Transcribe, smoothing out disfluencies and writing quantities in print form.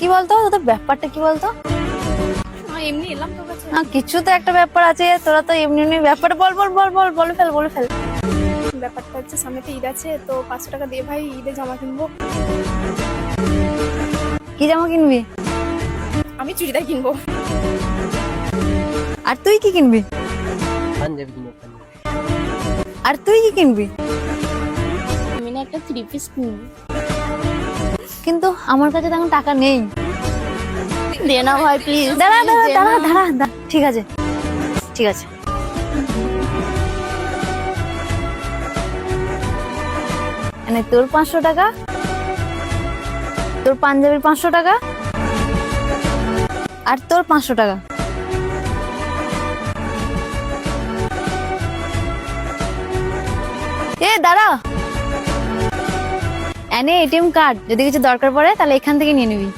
কি বলতো, তোদের ব্যাপারটা কি বলতো? এমনি এলাম তোর কাছে। না, কিছু তো একটা ব্যাপার আছে, তোরা তো এমনি এমনি ব্যাপার বল বল বল বল বলে ফেল বলে ফেল। ব্যাপারটা হচ্ছে সামনে তো ঈদ আছে, তো 500 টাকা দিয়ে ভাই ঈদে জামা কিনবো। কি জামা কিনবি? আমি চুড়িদার কিনবো। আর তুই কি কিনবি? পাঞ্জাবি কিনো পাঞ্জাবি। আর তুই কি কিনবি? আমি না একটা 3 পিস কিনবো। কিন্তু আমার কাছে তো এখন টাকা নেই। দে না ভাই প্লিজ। দাঁড়া দাঁড়া দাঁড়া দাঁড়া দাঁড়া, ঠিক আছে ঠিক আছে। মানে তোর 500 টাকা, তোর পাঞ্জাবির 500 টাকা, আর তোর 500 টাকা। এ দাঁড়া, এনে এটিএম কার্ড, যদি কিছু দরকার পড়ে তাহলে এখান থেকে নিয়ে নিবি।